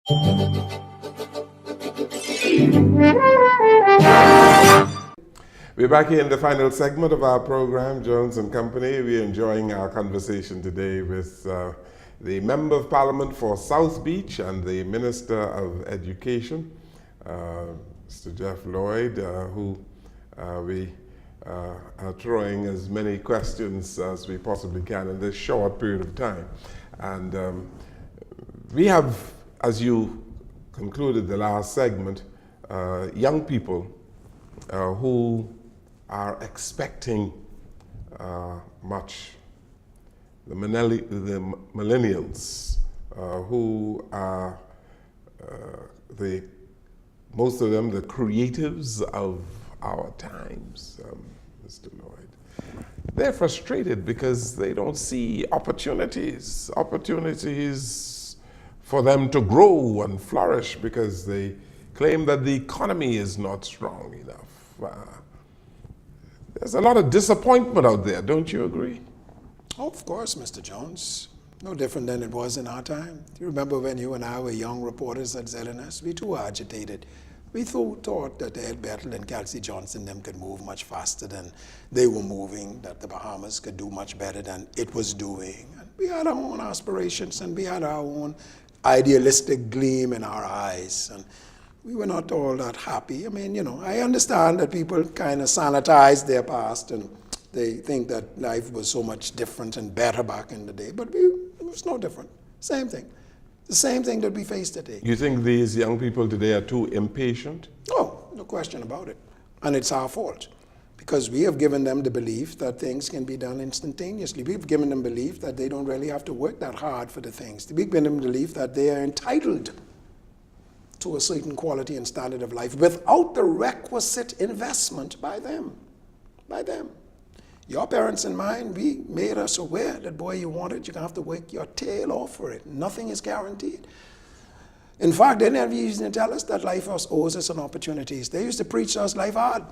We're back here in the final segment of our program, Jones and Company. We're enjoying our conversation today with the Member of Parliament for South Beach and the Minister of Education, Mr. Jeff Lloyd, who we are throwing as many questions as we possibly can in this short period of time. And we have, as you concluded the last segment, young people who are expecting much. The millennials, who are most of them the creatives of our times, Mr. Lloyd. They're frustrated because they don't see opportunities for them to grow and flourish, because they claim that the economy is not strong enough. There's a lot of disappointment out there, don't you agree? Oh, of course, Mr. Jones. No different than it was in our time. Do you remember when you and I were young reporters at ZNS? We too were agitated. We thought that Ed Bettle and Kelsey Johnson them could move much faster than they were moving, that the Bahamas could do much better than it was doing. And we had our own aspirations, and we had our own idealistic gleam in our eyes. And we were not all that happy. I mean, you know, I understand that people kind of sanitize their past and they think that life was so much different and better back in the day, but it was no different. Same thing. The same thing that we face today. You think these young people today are too impatient? Oh, no question about it. And it's our fault, because we have given them the belief that things can be done instantaneously. We've given them belief that they don't really have to work that hard for the things. We've given them belief that they are entitled to a certain quality and standard of life without the requisite investment by them. Your parents and mine, we made us aware that, boy, you want it, you're going to have to work your tail off for it. Nothing is guaranteed. In fact, they never used to tell us that life owes us an opportunities. They used to preach to us life hard.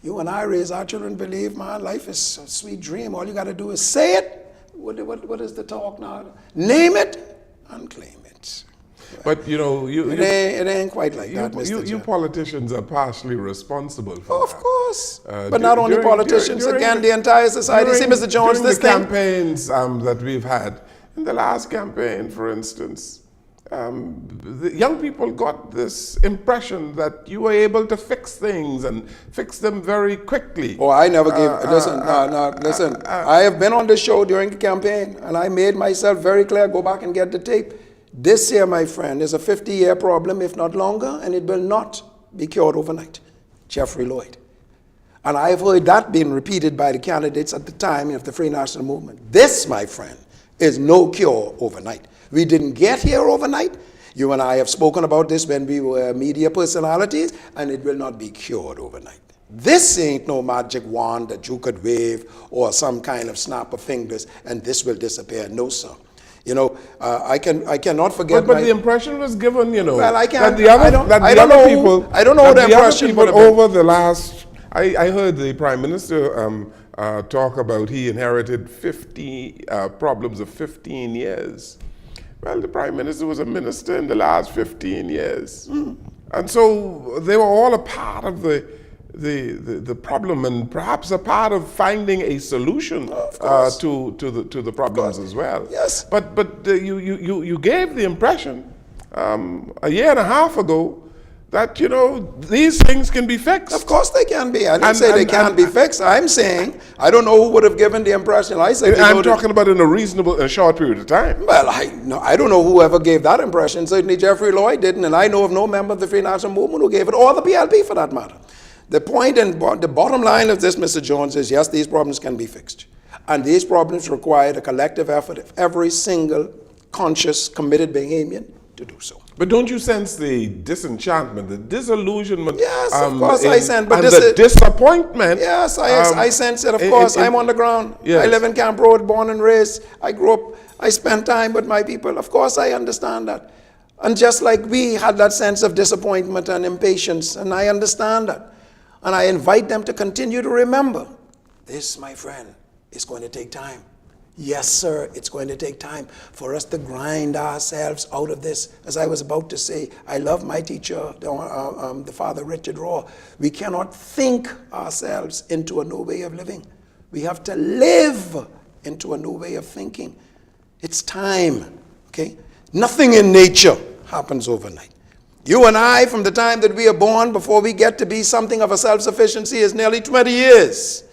You and I raise our children, believe, man, life is a sweet dream. All you got to do is say it. What is the talk now? Name it and claim it. But you know, it ain't quite like that, Mr. You politicians are partially responsible for of that. Course. But not only politicians, again, the entire society. See, Mr. Jones, during the campaigns that we've had, in the last campaign, for instance, the young people got this impression that you were able to fix things and fix them very quickly. Oh, I never gave, listen, I have been on this show during the campaign, and I made myself very clear, go back and get the tape. This here, my friend, is a 50-year problem, if not longer, and it will not be cured overnight. Jeffrey Lloyd. And I've heard that being repeated by the candidates at the time of the Free National Movement. This, my friend, is no cure overnight. We didn't get here overnight. You and I have spoken about this when we were media personalities, and it will not be cured overnight. This ain't no magic wand that you could wave or some kind of snap of fingers, and this will disappear. No, sir. You know, I cannot forget. But the impression was given, you know. Well, I can't. I don't know the impression. But over the last, I heard the Prime Minister talk about he inherited 50 problems of 15 years. Well, the Prime Minister was a minister in the last 15 years, and so they were all a part of the problem, and perhaps a part of finding a solution to the problems as well. Yes. But you gave the impression a year and a half ago that, you know, these things can be fixed. Of course they can be. I didn't say they can't be fixed. I'm saying I don't know who would have given the impression. I said I'm talking about in a short period of time. Well, I don't know who ever gave that impression. Certainly Jeffrey Lloyd didn't, and I know of no member of the Free National Movement who gave it, or the PLP for that matter. The point and the bottom line of this, Mr. Jones, is yes, these problems can be fixed. And these problems require the collective effort of every single conscious, committed Bahamian to do so. But don't you sense the disenchantment, the disillusionment? Yes, of course I sense. But the disappointment. Yes, I sense it. Of course, I'm on the ground. Yes. I live in Camp Road, born and raised. I grew up. I spend time with my people. Of course, I understand that. And just like we had that sense of disappointment and impatience, and I understand that. And I invite them to continue to remember, this, my friend, is going to take time. Yes, sir, it's going to take time for us to grind ourselves out of this. As I was about to say, I love my teacher, the Father Richard Raw. We cannot think ourselves into a new way of living. We have to live into a new way of thinking. It's time, okay? Nothing in nature happens overnight. You and I, from the time that we are born, before we get to be something of a self-sufficiency, is nearly 20 years,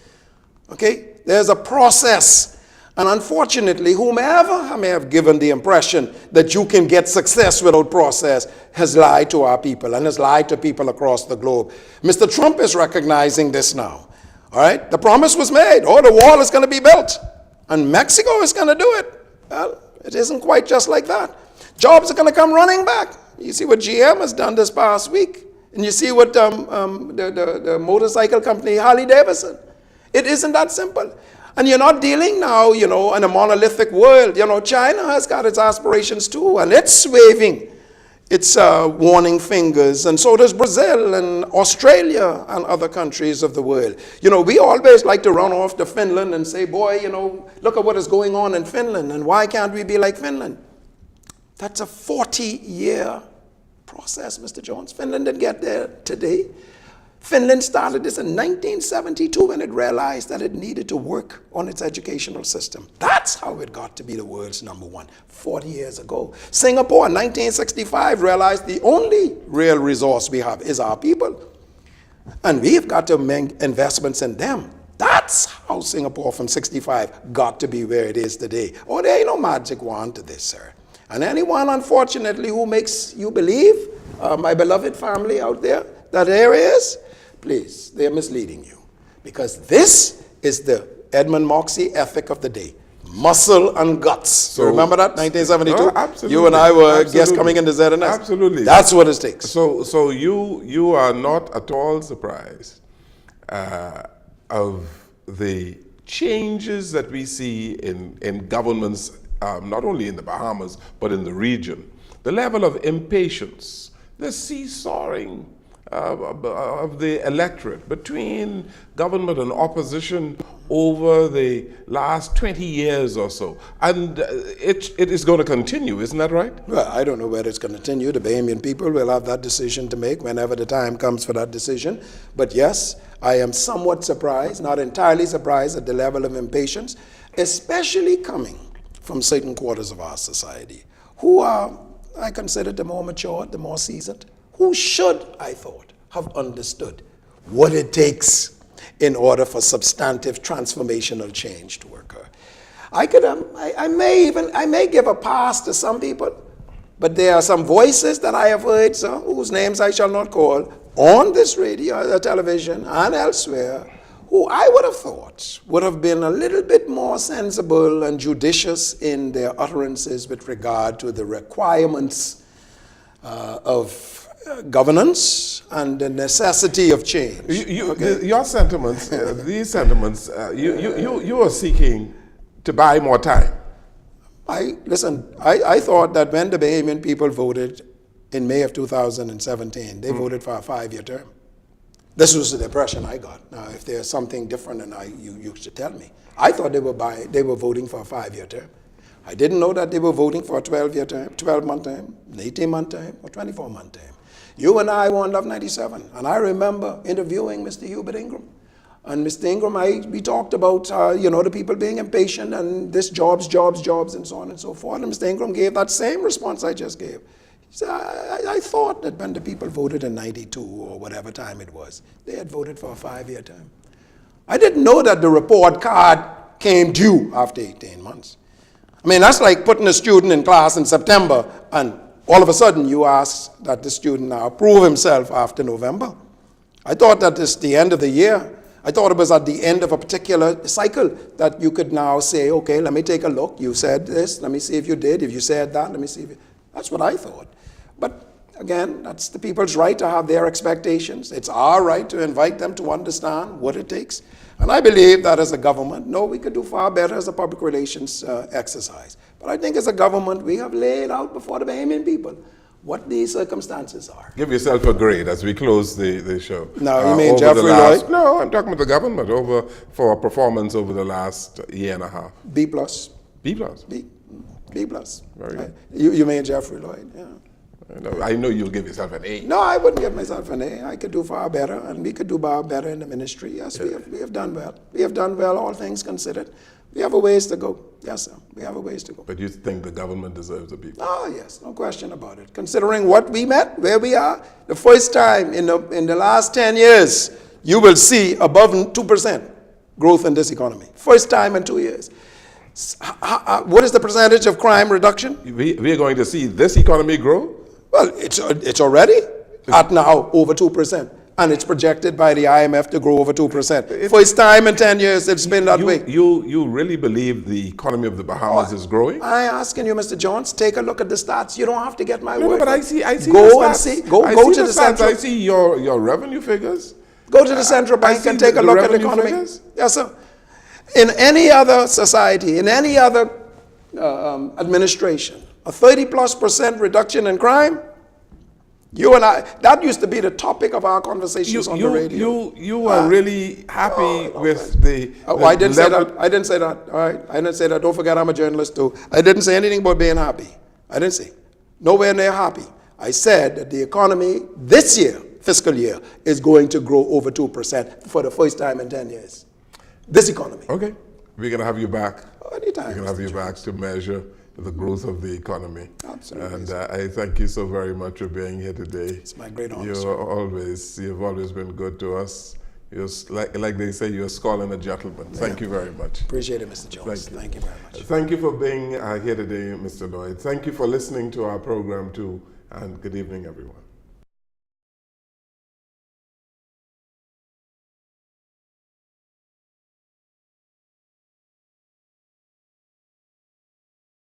okay? There's a process. And unfortunately, whomever may have given the impression that you can get success without process has lied to our people and has lied to people across the globe. Mr. Trump is recognizing this now. All right? The promise was made. Oh, the wall is going to be built. And Mexico is going to do it. Well, it isn't quite just like that. Jobs are going to come running back. You see what GM has done this past week. And you see what the motorcycle company Harley Davidson. It isn't that simple. And you're not dealing now, in a monolithic world. China has got its aspirations too, and it's waving its warning fingers, and so does Brazil and Australia and other countries of the world. We always like to run off to Finland and say, boy, look at what is going on in Finland, and why can't we be like Finland? That's a 40-year process, Mr. Jones. Finland didn't get there today. Finland started this in 1972 when it realized that it needed to work on its educational system. That's how it got to be the world's number one 40 years ago. Singapore in 1965 realized the only real resource we have is our people. And we've got to make investments in them. That's how Singapore from 65 got to be where it is today. Oh, there ain't no magic wand to this, sir. And anyone, unfortunately, who makes you believe, my beloved family out there, that there is, please, they are misleading you. Because this is the Edmund Moxie ethic of the day. Muscle and guts. So remember that, 1972? No, absolutely. You and I were guests coming into ZNS. Absolutely. That's what it takes. So you are not at all surprised of the changes that we see in governments, not only in the Bahamas, but in the region. The level of impatience, the seesawing of the electorate between government and opposition over the last 20 years or so. And it is going to continue, isn't that right? Well, I don't know whether it's going to continue. The Bahamian people will have that decision to make whenever the time comes for that decision. But yes, I am somewhat surprised, not entirely surprised at the level of impatience, especially coming from certain quarters of our society, who are, I consider, the more mature, the more seasoned, who should, I thought, have understood what it takes in order for substantive transformational change to occur. I may give a pass to some people, but there are some voices that I have heard, whose names I shall not call, on this radio, television, and elsewhere, who I would have thought would have been a little bit more sensible and judicious in their utterances with regard to the requirements of governance and the necessity of change. Your sentiments, these sentiments, you are seeking to buy more time. I thought that when the Bahamian people voted in May of 2017, they voted for a 5-year term. This was the impression I got. Now, if there's something different, then you should tell me. I thought they were voting for a 5-year term. I didn't know that they were voting for a 12-year term, 12-month term, an 18-month term, or 24-month term. You and I were on Love 97, and I remember interviewing Mr. Hubert Ingram. And Mr. Ingram, we talked about, the people being impatient and this jobs, and so on and so forth. And Mr. Ingram gave that same response I just gave. He said, I thought that when the people voted in 92 or whatever time it was, they had voted for a 5-year term. I didn't know that the report card came due after 18 months. I mean, that's like putting a student in class in September and all of a sudden you ask that the student now prove himself after November. I thought that it's the end of the year. I thought it was at the end of a particular cycle that you could now say, okay, let me take a look. You said this, let me see if you did. If you said that, let me see if you... That's what I thought. But again, that's the people's right to have their expectations. It's our right to invite them to understand what it takes. And I believe that as a government, we could do far better as a public relations exercise. But I think as a government, we have laid out before the Bahamian people what the circumstances are. Give yourself a grade as we close the show. No, you mean over Jeffrey the last, Lloyd? No, I'm talking about the government for a performance over the last year and a half. B plus. B plus. B plus. Very good. You mean Jeffrey Lloyd, yeah. I know you'll give yourself an A. No, I wouldn't give myself an A. I could do far better, and we could do far better in the ministry. Yes, we have done well. We have done well, all things considered. We have a ways to go. Yes, sir. We have a ways to go. But you think the government deserves a B plus? Oh, yes, no question about it. Considering what we met, where we are, the first time in the last 10 years, you will see above 2% growth in this economy. First time in 2 years. What is the percentage of crime reduction? We are going to see this economy grow? Well, it's already at now over 2%, and it's projected by the IMF to grow over 2%. First time in 10 years it's been that way. You really believe the economy of the Bahamas is growing? I asking you, Mr. Jones, take a look at the stats. You don't have to get my word. No, but I see Go the and stats. see. Go to the stats. central. I see your revenue figures. Go to the central bank and take a look at the economy. Figures? Yes, sir. In any other society, in any other administration, a 30+% reduction in crime, you and I, that used to be the topic of our conversations on the radio. You are really happy with the I didn't say that. I didn't say that. All right. I didn't say that. Don't forget I'm a journalist too. I didn't say anything about being happy. I didn't say. Nowhere near happy. I said that the economy this year, fiscal year, is going to grow over 2% for the first time in 10 years. This economy. Okay. We're going to have you back. Anytime. We're going to have you back to measure the growth of the economy. Absolutely. And I thank you so very much for being here today. It's my great honor. You've always been good to us. You're, like they say, you're a scholar and a gentleman. Thank you very much. Appreciate it, Mr. Jones. Thank you very much. Thank you for being here today, Mr. Lloyd. Thank you for listening to our program too, and good evening, everyone.